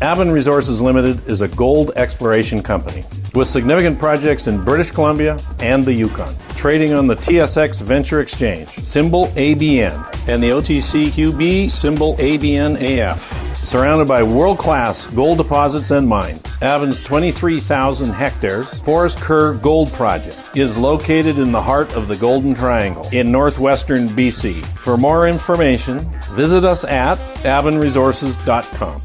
Avon Resources Limited is a gold exploration company with significant projects in British Columbia and the Yukon, trading on the TSX Venture Exchange, symbol ABN, and the OTCQB, symbol ABNAF. Surrounded by world-class gold deposits and mines, Avon's 23,000 hectares Forest Kerr Gold Project is located in the heart of the Golden Triangle in northwestern BC. For more information, visit us at avonresources.com.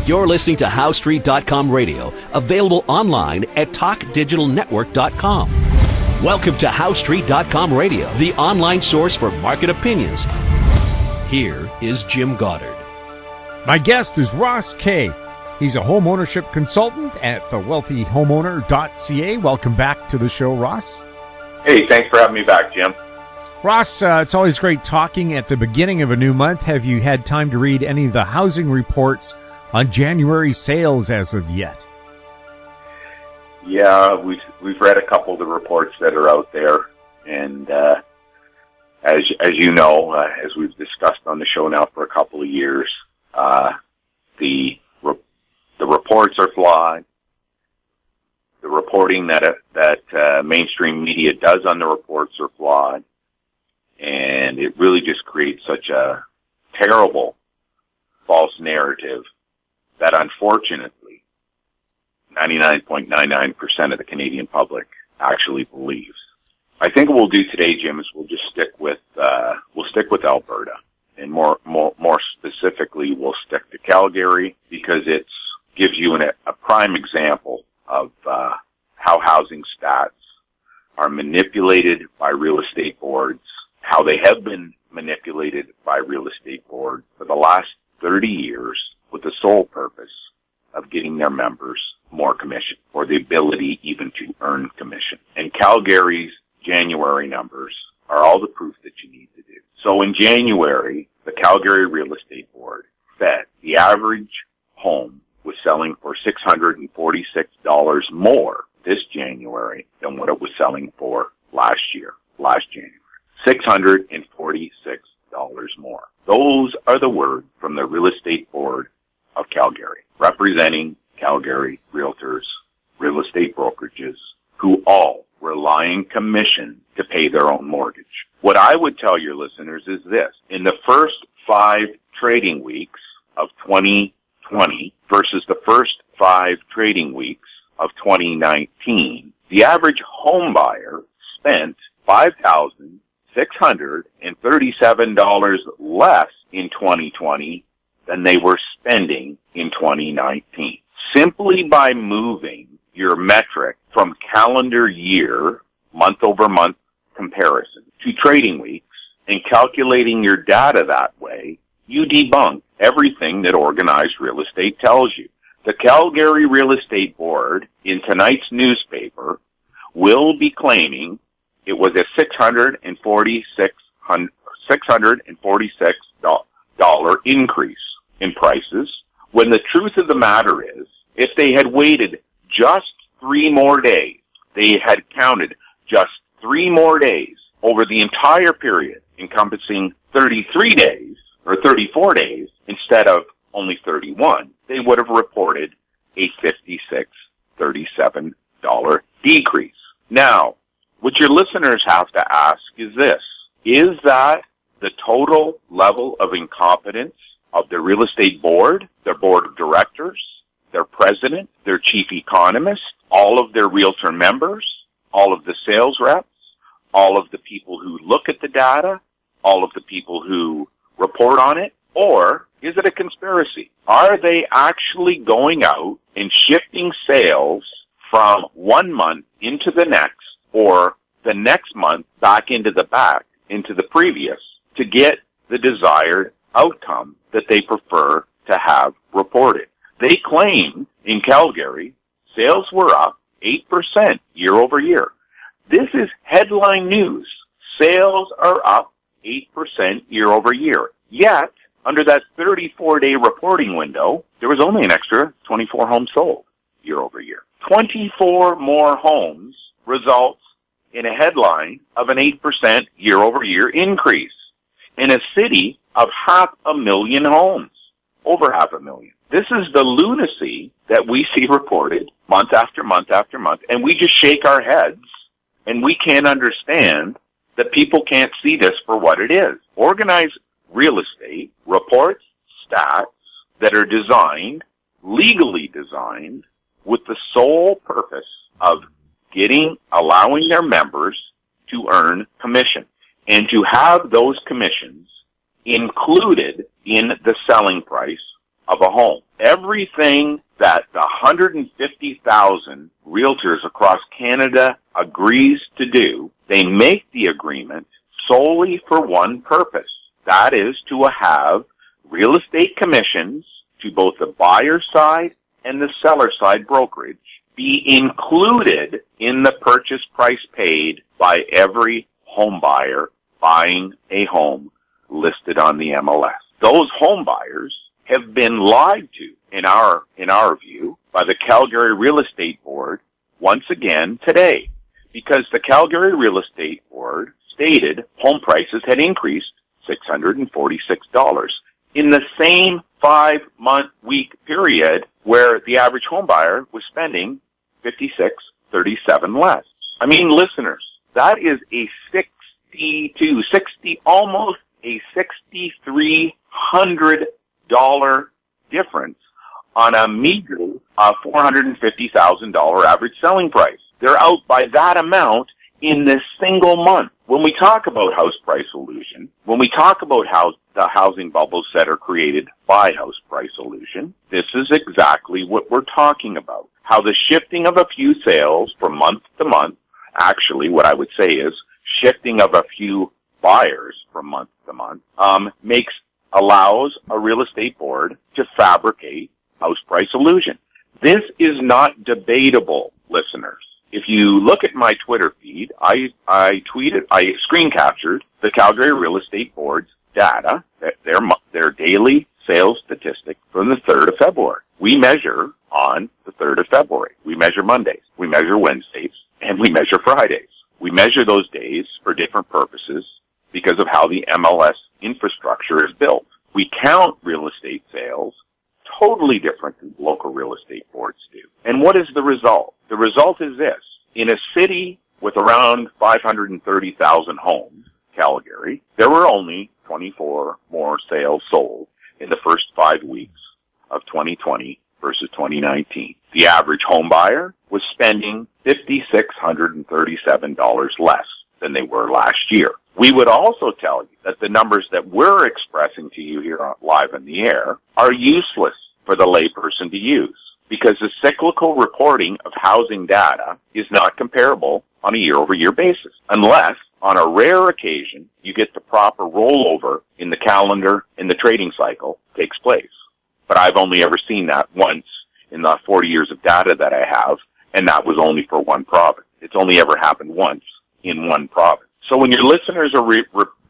You're listening to HowStreet.com radio, available online at TalkDigitalNetwork.com. Welcome to HowStreet.com radio, the online source for market opinions. Here is Jim Goddard. My guest is Ross Kay. He's a home ownership consultant at thewealthyhomeowner.ca. Welcome back to the show, Ross. Hey, thanks for having me back, Jim. Ross, it's always great talking at the beginning of a new month. Have you had time to read any of the housing reports on January sales as of yet? Yeah, we've read a couple of the reports that are out there, and as you know, as we've discussed on the show now for a couple of years, the reports are flawed. The reporting that mainstream media does on the reports are flawed, and it really just creates such a terrible false narrative that unfortunately 99.99% of the Canadian public actually believes. I think what we'll do today, Jim, is we'll just stick with Alberta, and more specifically, we'll stick to Calgary because it gives you a prime example of how housing stats are manipulated by real estate boards, how they have been manipulated by real estate boards for the last 30 years with the sole purpose of getting their members more commission or the ability even to earn commission. And Calgary's January numbers are all the proof that you need to do. So in January, the Calgary Real Estate Board said the average home was selling for $646 more this January than what it was selling for last January. $646 more. Those are the words from the Real Estate Board of Calgary, representing Calgary realtors, real estate brokerages, who all rely on commission to pay their own mortgage. What I would tell your listeners is this. In the first 5 trading weeks of 2020 versus the first 5 trading weeks of 2019, the average home buyer spent $5,637 less in 2020 than they were spending in 2019. Simply by moving your metric from calendar year, month-over-month comparison, to trading weeks and calculating your data that way, you debunk everything that organized real estate tells you. The Calgary Real Estate Board, in tonight's newspaper, will be claiming it was a $646 increase in prices, when the truth of the matter is, if they had waited just 3 more days, they had counted just 3 more days over the entire period, encompassing 33 days or 34 days instead of only 31, they would have reported a $56.37 decrease. Now, what your listeners have to ask is this: is that the total level of incompetence of the real estate board, their board of directors, their president, their chief economist, all of their realtor members, all of the sales reps, all of the people who look at the data, all of the people who report on it? Or is it a conspiracy? Are they actually going out and shifting sales from one month into the next, or the next month back into the previous, to get the desired outcome that they prefer to have reported? They claim in Calgary sales were up 8% year over year. This is headline news. Sales are up 8% year over year. Yet, under that 34-day reporting window, there was only an extra 24 homes sold year over year. 24 more homes results in a headline of an 8% year over year increase in a city of 500,000 homes. over $500,000. This is the lunacy that we see reported month after month after month, and we just shake our heads, and we can't understand that people can't see this for what it is. Organized real estate reports stats that are designed, legally designed, with the sole purpose of allowing their members to earn commission and to have those commissions included in the selling price of a home. Everything that the 150,000 realtors across Canada agrees to do, they make the agreement solely for one purpose. That is to have real estate commissions to both the buyer side and the seller side brokerage be included in the purchase price paid by every home buyer buying a home listed on the MLS. Those home buyers have been lied to, in our view, by the Calgary Real Estate Board once again today, because the Calgary Real Estate Board stated home prices had increased $646 in the same 5-month week period where the average home buyer was spending $56.37 less. I mean, listeners, that is a almost a $6,300 difference on a meager $450,000 average selling price. They're out by that amount in this single month. When we talk about house price illusion, when we talk about how the housing bubbles that are created by house price illusion, this is exactly what we're talking about. How the shifting of a few sales from month to month, actually what I would say is shifting of a few buyers from month to month, allows a real estate board to fabricate house price illusion. This is not debatable, listeners. If you look at my Twitter feed, I screen captured the Calgary Real Estate Board's data, their daily sales statistic from the 3rd of February. We measure on the 3rd of February. We measure Mondays, we measure Wednesdays, and we measure Fridays. We measure those days for different purposes because of how the MLS infrastructure is built. We count real estate sales totally different than local real estate boards do. And what is the result? The result is this. In a city with around 530,000 homes, Calgary, there were only 24 more sales sold in the first 5 weeks of 2020 versus 2019. The average home buyer was spending $5,637 less than they were last year. We would also tell you that the numbers that we're expressing to you here live in the air are useless for the layperson to use because the cyclical reporting of housing data is not comparable on a year-over-year basis unless, on a rare occasion, you get the proper rollover in the calendar and the trading cycle takes place. But I've only ever seen that once in the 40 years of data that I have, and that was only for one province. It's only ever happened once in one province. So when your listeners are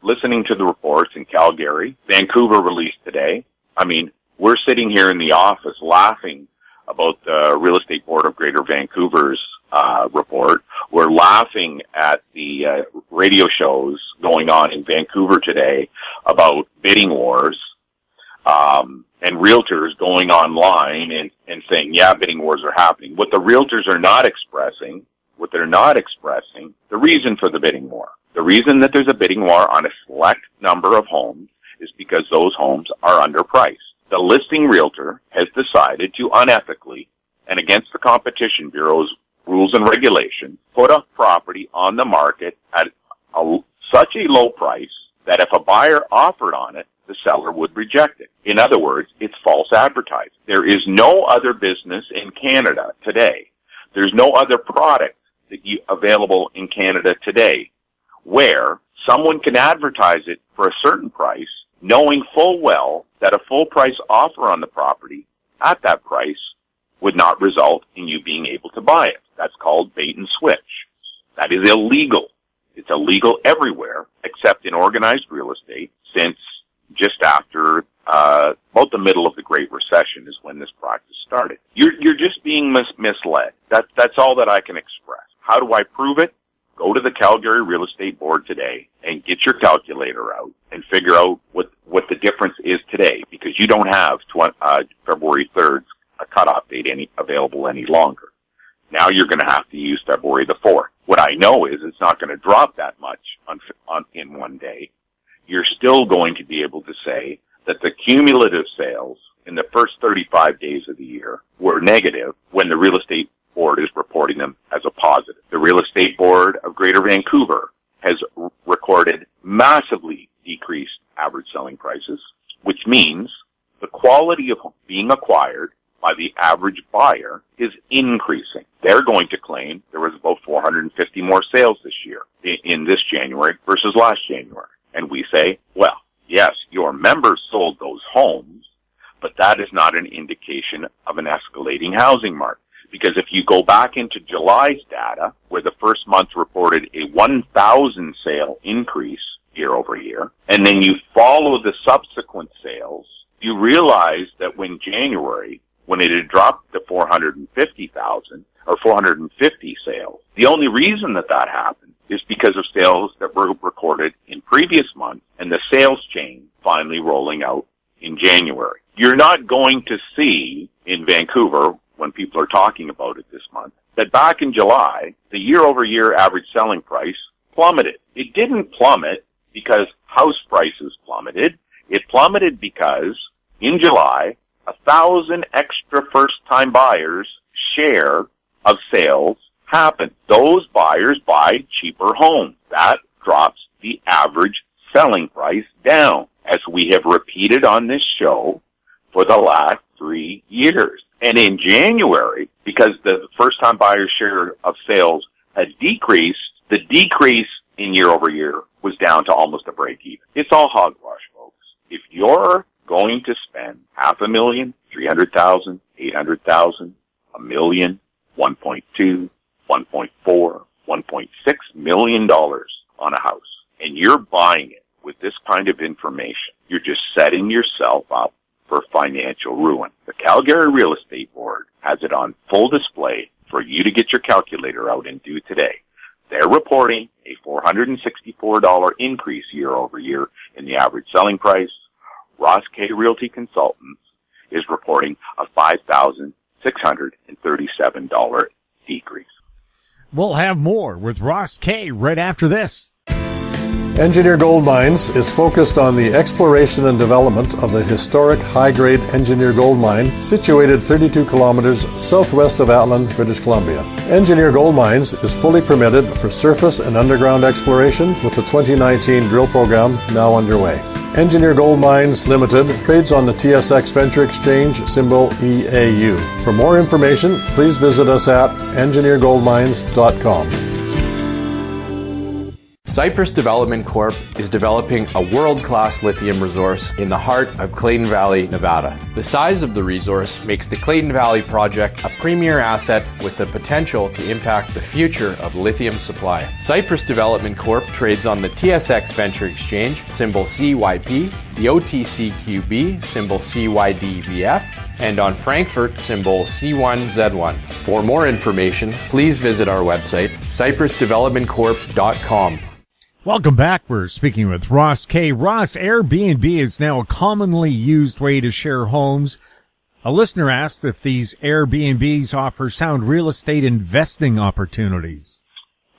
listening to the reports in Calgary, Vancouver released today, I mean, we're sitting here in the office laughing about the Real Estate Board of Greater Vancouver's report. We're laughing at the radio shows going on in Vancouver today about bidding wars, and realtors going online and saying, yeah, bidding wars are happening. What the realtors are not expressing, the reason for the bidding war. The reason that there's a bidding war on a select number of homes is because those homes are underpriced. The listing realtor has decided to unethically and against the Competition Bureau's rules and regulations put a property on the market at such a low price that if a buyer offered on it, the seller would reject it. In other words, it's false advertising. There is no other business in Canada today. There's no other product available in Canada today where someone can advertise it for a certain price, knowing full well that a full price offer on the property at that price would not result in you being able to buy it. That's called bait and switch. That is illegal. It's illegal everywhere except in organized real estate since just after about the middle of the Great Recession is when this practice started. You're just being misled. That's all that I can express. How do I prove it? go to the Calgary Real Estate Board today and get your calculator out and figure out what the difference is today, because you don't have February 3rd a cutoff date available any longer. Now you're going to have to use February the 4th. What I know is it's not going to drop that much in one day. You're still going to be able to say that the cumulative sales in the first 35 days of the year were negative when the Real Estate Board is reporting them as a positive. The Real Estate Board of Greater Vancouver has recorded massively decreased average selling prices, which means the quality of being acquired by the average buyer is increasing. They're going to claim there was about 450 more sales this year in this January versus last January. And we say, well, yes, your members sold those homes, but that is not an indication of an escalating housing market. Because if you go back into July's data, where the first month reported a 1,000 sale increase year over year, and then you follow the subsequent sales, you realize that when January, when it had dropped to 450,000 or 450 sales, the only reason that happened is because of sales that were recorded in previous months and the sales chain finally rolling out in January. You're not going to see in Vancouver, when people are talking about it this month, that back in July, the year-over-year average selling price plummeted. It didn't plummet because house prices plummeted. It plummeted because in July, 1,000 extra first-time buyers' share of sales happened. Those buyers buy cheaper homes. That drops the average selling price down, as we have repeated on this show for the last 3 years. And in January, because the first-time buyer's share of sales had decreased, the decrease in year-over-year was down to almost a break-even. It's all hogwash, folks. If you're going to spend $500,000, $300,000, $800,000, $1 million, $1.2, $1.4, $1.6 million on a house, and you're buying it with this kind of information, you're just setting yourself up for financial ruin. The Calgary Real Estate Board has it on full display for you to get your calculator out and do today. They're reporting a $464 increase year over year in the average selling price. Ross K. Realty Consultants is reporting a $5,637 decrease. We'll have more with Ross K. right after this. Engineer Gold Mines is focused on the exploration and development of the historic high-grade Engineer Gold Mine situated 32 kilometers southwest of Atlin, British Columbia. Engineer Gold Mines is fully permitted for surface and underground exploration with the 2019 drill program now underway. Engineer Gold Mines Limited trades on the TSX Venture Exchange, symbol EAU. For more information, please visit us at engineergoldmines.com. Cypress Development Corp. is developing a world-class lithium resource in the heart of Clayton Valley, Nevada. The size of the resource makes the Clayton Valley project a premier asset with the potential to impact the future of lithium supply. Cypress Development Corp. trades on the TSX Venture Exchange, symbol CYP, the OTCQB, symbol CYDVF, and on Frankfurt, symbol C1Z1. For more information, please visit our website, cypressdevelopmentcorp.com. Welcome back. We're speaking with Ross K. Ross, Airbnb is now a commonly used way to share homes. A listener asked if these Airbnbs offer sound real estate investing opportunities.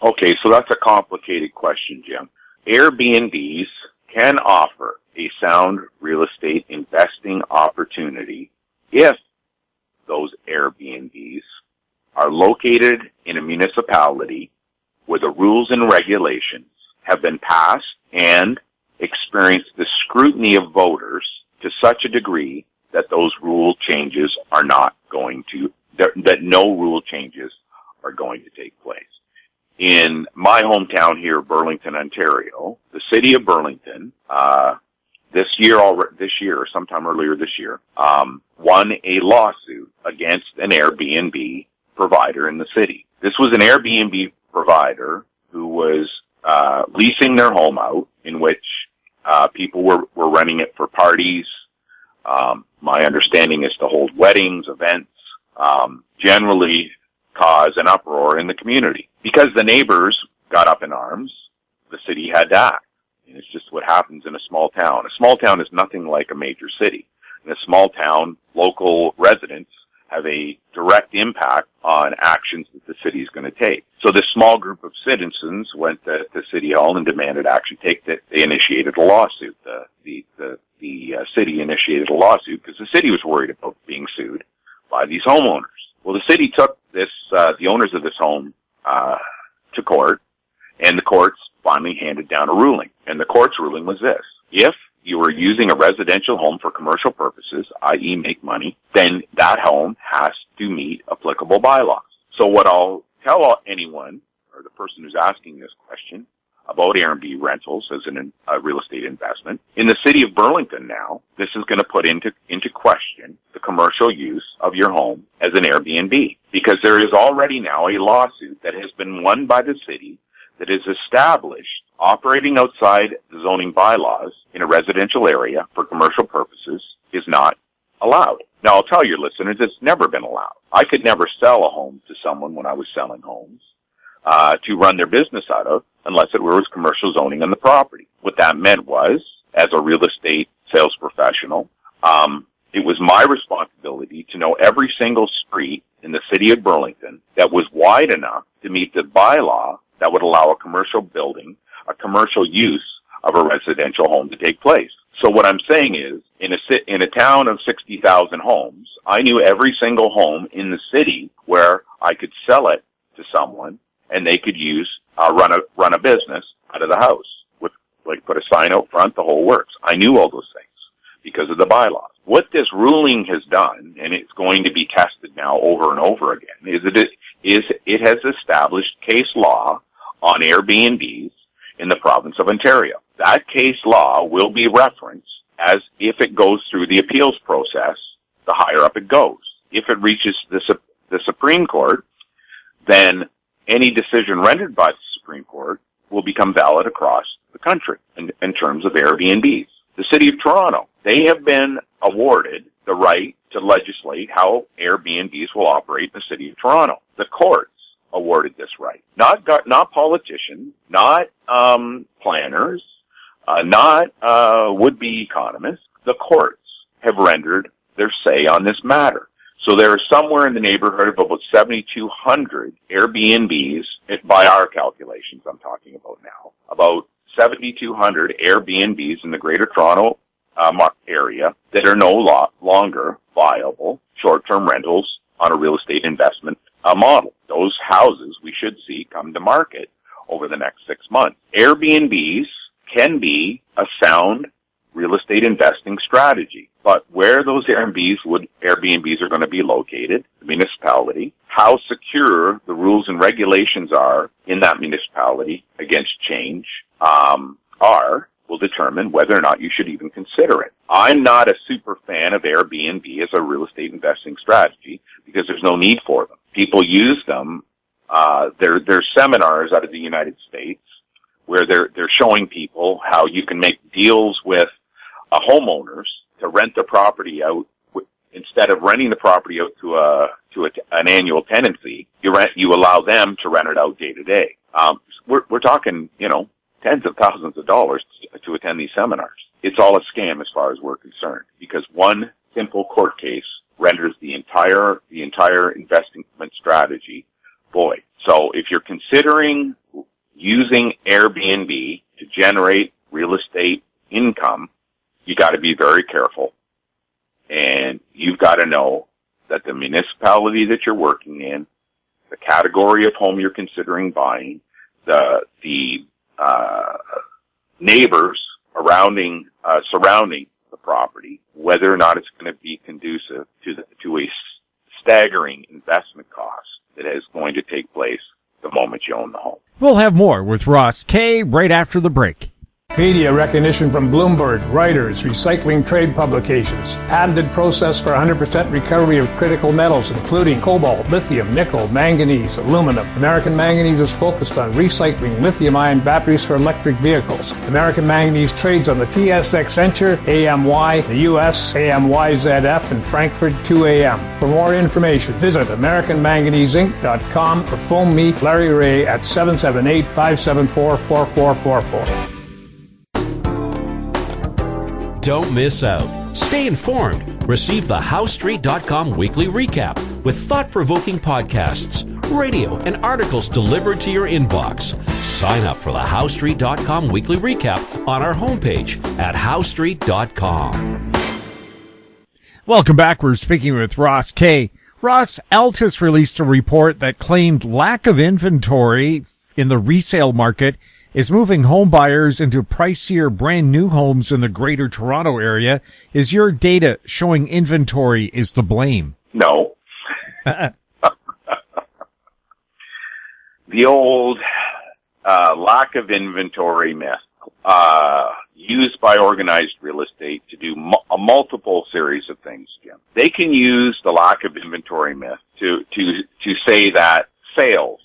Okay, so that's a complicated question, Jim. Airbnbs can offer a sound real estate investing opportunity if those Airbnbs are located in a municipality where the rules and regulations have been passed and experience the scrutiny of voters to such a degree that those rule changes are not going to, that no rule changes are going to take place. In my hometown here, Burlington, Ontario, the city of Burlington, this year, sometime earlier this year, won a lawsuit against an Airbnb provider in the city. This was an Airbnb provider who was leasing their home out, in which people were renting it for parties. My understanding is to hold weddings, events, generally cause an uproar in the community because the neighbors got up in arms, the city had to act. And it's just what happens in a small town. A small town is nothing like a major city. In a small town, local residents have a direct impact on actions that the city is going to take. So this small group of citizens went to City Hall and demanded action take. That they initiated a lawsuit. The city initiated a lawsuit because the city was worried about being sued by these homeowners. Well, the city took the owners of this home to court, and the courts finally handed down a ruling. And the court's ruling was this: if you were using a residential home for commercial purposes, i.e. make money, then that home has to meet applicable bylaws. So what I'll tell anyone, or the person who's asking this question, about Airbnb rentals as a real estate investment, in the city of Burlington now, this is going to put into question the commercial use of your home as an Airbnb. Because there is already now a lawsuit that has been won by the city that is established operating outside the zoning bylaws in a residential area for commercial purposes is not allowed. Now, I'll tell your listeners, it's never been allowed. I could never sell a home to someone when I was selling homes to run their business out of unless it was commercial zoning on the property. What that meant was, as a real estate sales professional, it was my responsibility to know every single street in the city of Burlington that was wide enough to meet the bylaw that would allow a commercial building, a commercial use of a residential home to take place. So what I'm saying is, in a town of 60,000 homes, I knew every single home in the city where I could sell it to someone and they could run a business out of the house with, like, put a sign out front, the whole works. I knew all those things because of the bylaws. What this ruling has done, and it's going to be tested now over and over again, is it has established case law on Airbnbs in the province of Ontario. That case law will be referenced as if it goes through the appeals process, the higher up it goes. If it reaches the Supreme Court, then any decision rendered by the Supreme Court will become valid across the country in terms of Airbnbs. The City of Toronto, they have been awarded the right to legislate how Airbnbs will operate in the City of Toronto. The courts awarded this right. Not politicians, not planners, not would-be economists. The courts have rendered their say on this matter. So there are somewhere in the neighborhood of about 7,200 Airbnbs, by our calculations I'm talking about now, about 7,200 Airbnbs in the Greater Toronto area that are no longer viable short-term rentals on a real estate investment model. Those houses we should see come to market over the next 6 months. Airbnbs can be a sound real estate investing strategy, but where those Airbnbs are going to be located, the municipality, how secure the rules and regulations are in that municipality against change will determine whether or not you should even consider it. I'm not a super fan of Airbnb as a real estate investing strategy because there's no need for them. People use them. There's seminars out of the United States where they're showing people how you can make deals with homeowners to rent the property out. Instead of renting the property out to an annual tenancy, you allow them to rent it out day to day. We're talking, tens of thousands of dollars to attend these seminars. It's all a scam as far as we're concerned, because one simple court case renders the entire investment strategy void. So if you're considering using Airbnb to generate real estate income, you got to be very careful. And you've got to know that the municipality that you're working in, the category of home you're considering buying, the neighbors surrounding the property, whether or not it's going to be conducive to a staggering investment cost that is going to take place the moment you own the home. We'll have more with Ross Kay right after the break. Media recognition from Bloomberg, Reuters, recycling trade publications. Patented process for 100% recovery of critical metals, including cobalt, lithium, nickel, manganese, aluminum. American Manganese is focused on recycling lithium-ion batteries for electric vehicles. American Manganese trades on the TSX Venture, AMY, the US, AMYZF, and Frankfurt 2AM. For more information, visit AmericanManganeseInc.com or phone me, Larry Ray, at 778-574-4444. Don't miss out. Stay informed. Receive the HowStreet.com weekly recap with thought-provoking podcasts, radio, and articles delivered to your inbox. Sign up for the HowStreet.com weekly recap on our homepage at HowStreet.com. Welcome back. We're speaking with Ross Kay. Ross, Altus released a report that claimed lack of inventory in the resale market is moving home buyers into pricier brand new homes in the Greater Toronto area. Is your data showing inventory is to blame? No. The old lack of inventory myth used by organized real estate to do a multiple series of things, Jim. They can use the lack of inventory myth to say that sales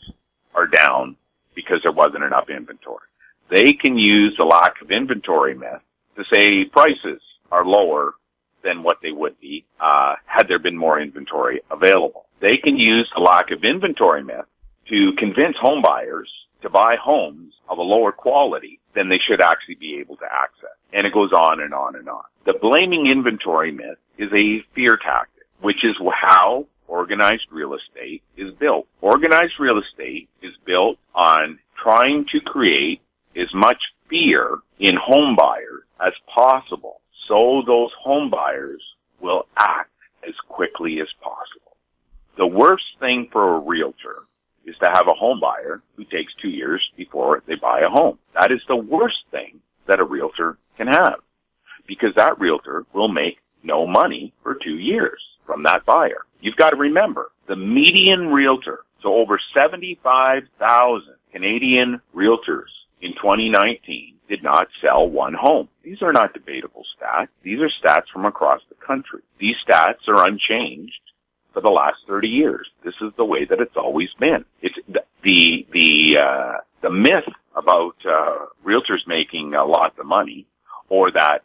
are down because there wasn't enough inventory. They can use the lack of inventory myth to say prices are lower than what they would be had there been more inventory available. They can use the lack of inventory myth to convince home buyers to buy homes of a lower quality than they should actually be able to access. And it goes on and on and on. The blaming inventory myth is a fear tactic, which is how organized real estate is built. Organized real estate is built on trying to create as much fear in home buyers as possible so those home buyers will act as quickly as possible. The worst thing for a realtor is to have a home buyer who takes 2 years before they buy a home. That is the worst thing that a realtor can have, because that realtor will make no money for 2 years from that buyer. You've got to remember, the median realtor, so over 75,000 Canadian realtors in 2019 did not sell one home. These are not debatable stats. These are stats from across the country. These stats are unchanged for the last 30 years. This is the way that it's always been. It's the myth about realtors making lots of money, or that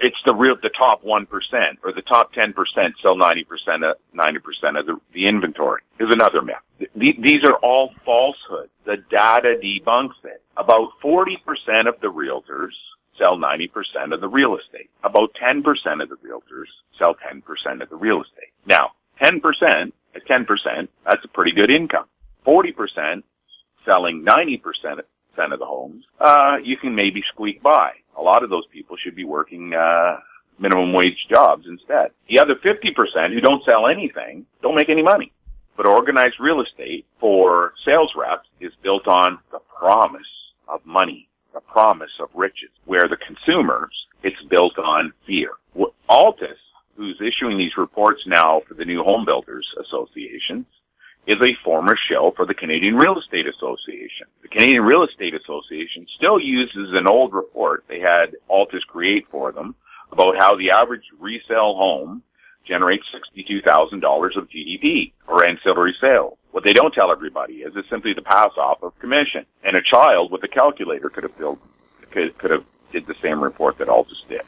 it's the top 1% or the top 10% sell 90% of the inventory is another myth. These are all falsehoods. The data debunks it. About 40% of the realtors sell 90% of the real estate. About 10% of the realtors sell 10% of the real estate. Now, 10%, at 10%, that's a pretty good income. 40% selling 90% of the homes, you can maybe squeak by. A lot of those people should be working minimum wage jobs instead. The other 50% who don't sell anything don't make any money. But organized real estate for sales reps is built on the promise of money, the promise of riches, where the consumers, it's built on fear. Altus, who's issuing these reports now for the New Home Builders Association, is a former shill for the Canadian Real Estate Association. The Canadian Real Estate Association still uses an old report they had Altus create for them about how the average resale home generates $62,000 of GDP or ancillary sales. What they don't tell everybody is it's simply the pass off of commission. And a child with a calculator could have did the same report that Altus did.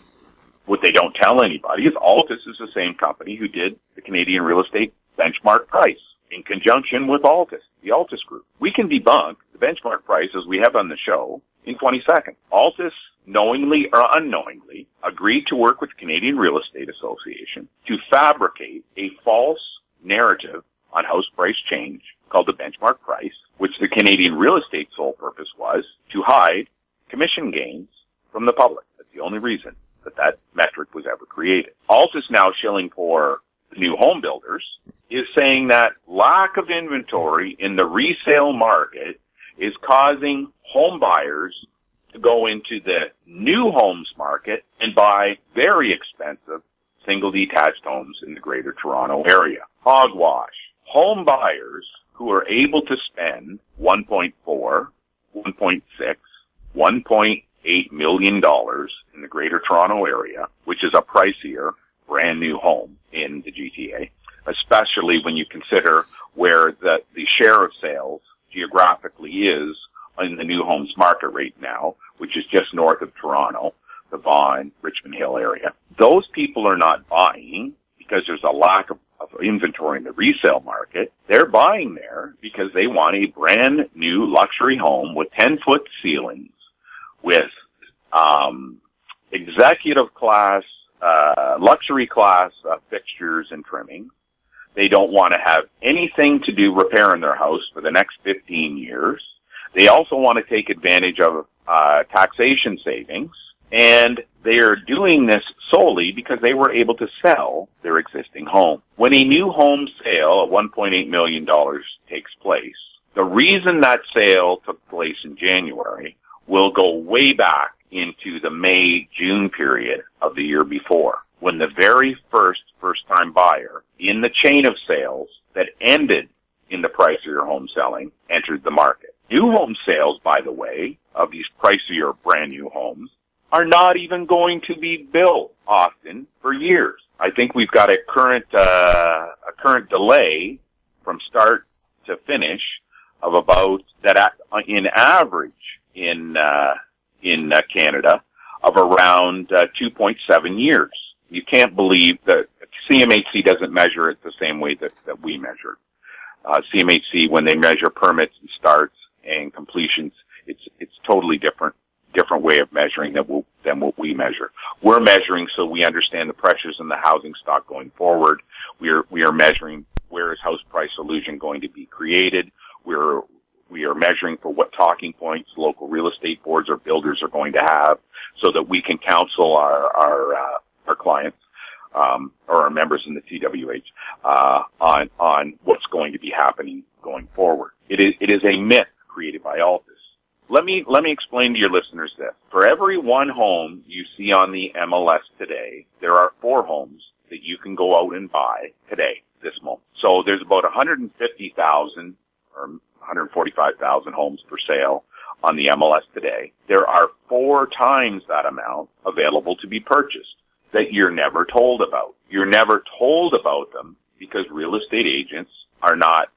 What they don't tell anybody is Altus is the same company who did the Canadian Real Estate benchmark price in conjunction with Altus, the Altus Group. We can debunk the benchmark price as we have on the show in 20 seconds. Altus, knowingly or unknowingly, agreed to work with the Canadian Real Estate Association to fabricate a false narrative on house price change called the benchmark price, which the Canadian Real Estate sole purpose was to hide commission gains from the public. That's the only reason that metric was ever created. Altus, now shilling for the New Home Builders, is saying that lack of inventory in the resale market is causing home buyers to go into the new homes market and buy very expensive single detached homes in the Greater Toronto area. Hogwash. Home buyers who are able to spend 1.4, 1.6, $1.8 million in the Greater Toronto Area, which is a pricier brand new home in the GTA, especially when you consider where the share of sales geographically is in the new homes market right now, which is just north of Toronto, the Vaughan, Richmond Hill area. Those people are not buying because there's a lack of inventory in the resale market. They're buying there because they want a brand new luxury home with 10-foot ceilings, with executive class, luxury class fixtures and trimmings. They don't want to have anything to do repairing their house for the next 15 years. They also want to take advantage of taxation savings. And they are doing this solely because they were able to sell their existing home. When a new home sale of $1.8 million takes place, the reason that sale took place in January will go way back into the May-June period of the year before, when the very first-time buyer in the chain of sales that ended in the price of your home selling entered the market. New home sales, by the way, of these pricier brand-new homes, are not even going to be built often for years. I think we've got a current delay from start to finish of about that in average in Canada of around 2.7 years. You can't believe that CMHC doesn't measure it the same way that we measure. CMHC, when they measure permits and starts and completions, it's totally different way of measuring than what we measure. We're measuring so we understand the pressures in the housing stock going forward. We are measuring where is house price illusion going to be created. We are measuring for what talking points local real estate boards or builders are going to have, so that we can counsel our clients or our members in the TWH on what's going to be happening going forward. It is a myth created by Altus. Let me explain to your listeners this. For every one home you see on the MLS today, there are 4 homes that you can go out and buy today, this moment. So there's about 150,000 or 145,000 homes for sale on the MLS today. There are 4 times that amount available to be purchased that you're never told about. You're never told about them because real estate agents are not,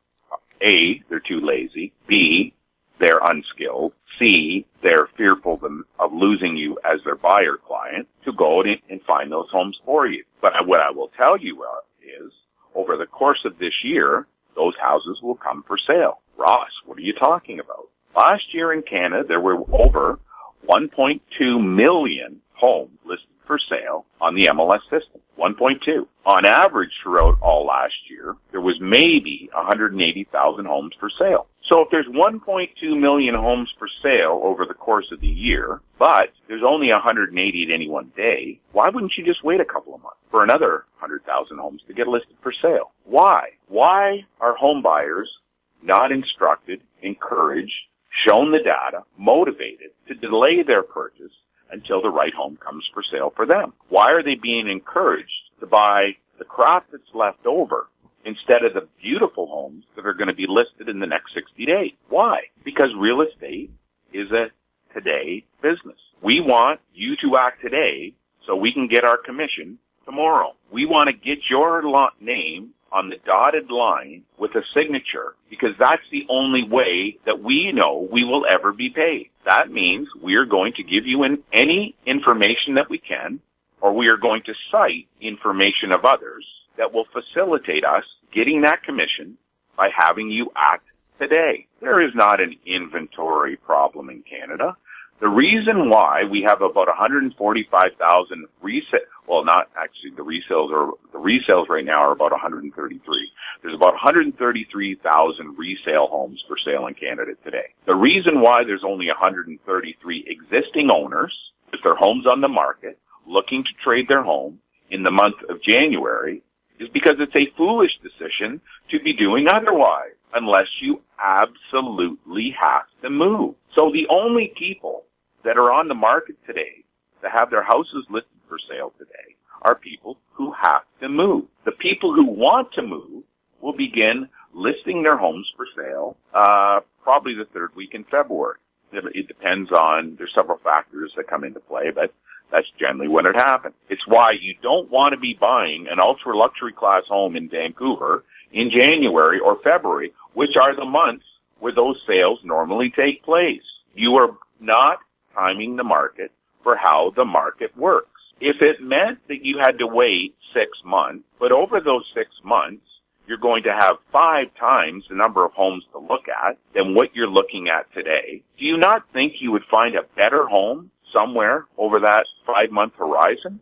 A, they're too lazy, B, they're unskilled, C, they're fearful of losing you as their buyer client to go and find those homes for you. But what I will tell you is, over the course of this year, those houses will come for sale. Ross, what are you talking about? Last year in Canada, there were over 1.2 million homes listed for sale on the MLS system. 1.2. On average, throughout all last year, there was maybe 180,000 homes for sale. So if there's 1.2 million homes for sale over the course of the year, but there's only 180 at any one day, why wouldn't you just wait a couple of months for another 100,000 homes to get listed for sale? Why? Why are home buyers not instructed, encouraged, shown the data, motivated to delay their purchase until the right home comes for sale for them? Why are they being encouraged to buy the crap that's left over instead of the beautiful homes that are going to be listed in the next 60 days? Why? Because real estate is a today business. We want you to act today so we can get our commission tomorrow. We want to get your name on the dotted line with a signature, because that's the only way that we know we will ever be paid. That means we are going to give you any information that we can, or we are going to cite information of others that will facilitate us getting that commission by having you act today. There is not an inventory problem in Canada. The reason why we have about 145,000 the resales right now are about 133. There's about 133,000 resale homes for sale in Canada today. The reason why there's only 133 existing owners with their homes on the market looking to trade their home in the month of January is because it's a foolish decision to be doing otherwise, unless you absolutely have to move. So the only people that are on the market today that have their houses listed for sale today are people who have to move. The people who want to move will begin listing their homes for sale probably the 3rd week in February. It depends on, there's several factors that come into play, but that's generally when it happens. It's why you don't want to be buying an ultra luxury class home in Vancouver in January or February, which are the months where those sales normally take place. You are not timing the market for how the market works. If it meant that you had to wait 6 months, but over those 6 months, you're going to have 5 times the number of homes to look at than what you're looking at today, do you not think you would find a better home somewhere over that 5-month horizon?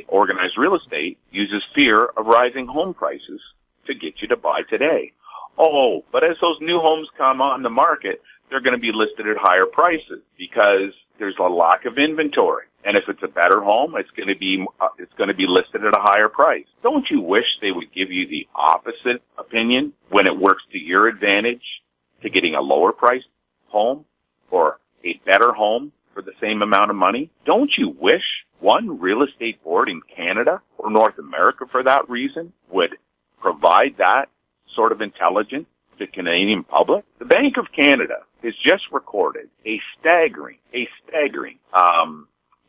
Organized real estate uses fear of rising home prices to get you to buy today. Oh, but as those new homes come on the market, they're going to be listed at higher prices because there's a lack of inventory. And if it's a better home, it's going to be listed at a higher price. Don't you wish they would give you the opposite opinion when it works to your advantage to getting a lower priced home or a better home for the same amount of money? Don't you wish one real estate board in Canada or North America for that reason would provide that sort of intelligence to the Canadian public? The Bank of Canada has just recorded a staggering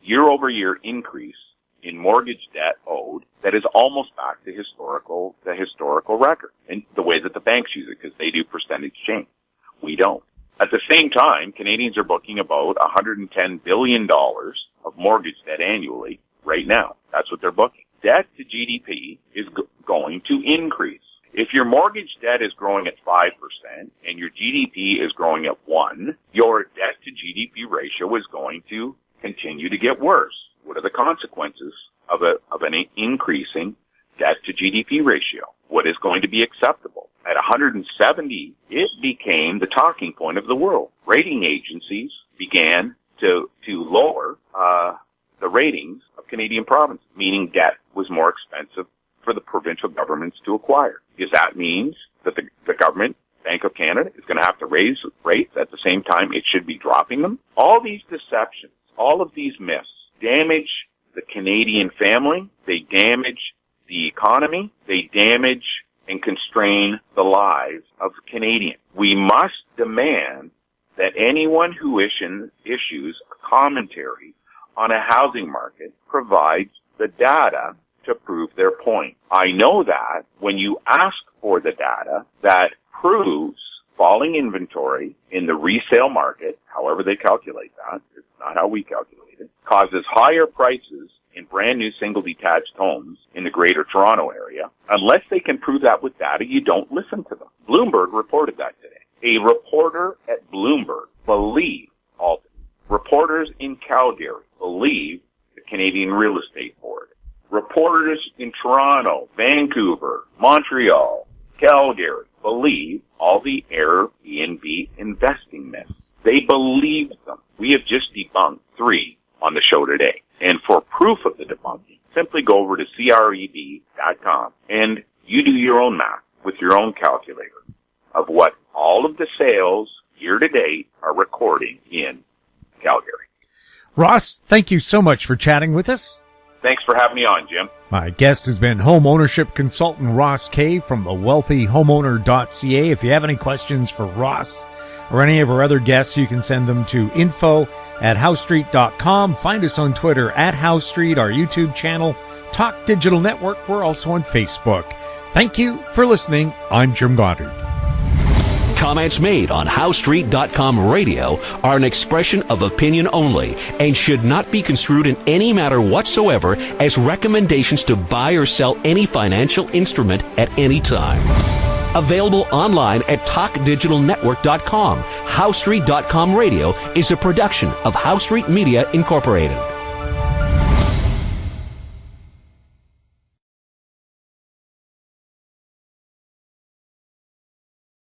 year-over-year increase in mortgage debt owed that is almost back to the historical record, and the way that the banks use it, because they do percentage change. We don't. At the same time, Canadians are booking about $110 billion of mortgage debt annually right now. That's what they're booking. Debt to GDP is going to increase. If your mortgage debt is growing at 5% and your GDP is growing at 1%, your debt to GDP ratio is going to continue to get worse. What are the consequences of an increasing debt to GDP ratio? What is going to be acceptable? At 170, it became the talking point of the world. Rating agencies began to lower the ratings of Canadian provinces, meaning debt was more expensive for the provincial governments to acquire. Because that means that the government, Bank of Canada, is going to have to raise rates at the same time it should be dropping them. All these deceptions, all of these myths damage the Canadian family, they damage the economy, they damage and constrain the lives of Canadians. We must demand that anyone who issues a commentary on a housing market provides the data to prove their point. I know that when you ask for the data that proves falling inventory in the resale market, however they calculate that, it's not how we calculate it, causes higher prices in brand new single detached homes in the Greater Toronto area. Unless they can prove that with data, you don't listen to them. Bloomberg reported that today. A reporter at Bloomberg believed Alton. Reporters in Calgary believe the Canadian Real Estate Board. Reporters in Toronto, Vancouver, Montreal, Calgary believe all the Airbnb investing myths. They believed them. We have just debunked 3 on the show today. And for proof of the debunking, simply go over to CREB.com and you do your own math with your own calculator of what all of the sales year to date are recording in Calgary. Ross, thank you so much for chatting with us. Thanks for having me on, Jim. My guest has been home ownership consultant Ross Kay from thewealthyhomeowner.ca. If you have any questions for Ross or any of our other guests, you can send them to info@housestreet.com. Find us on Twitter @HouseStreet, our YouTube channel, Talk Digital Network. We're also on Facebook. Thank you for listening. I'm Jim Goddard. Comments made on HouseStreet.com radio are an expression of opinion only and should not be construed in any matter whatsoever as recommendations to buy or sell any financial instrument at any time. Available online at TalkDigitalNetwork.com. HouseStreet.com radio is a production of House Street Media Incorporated.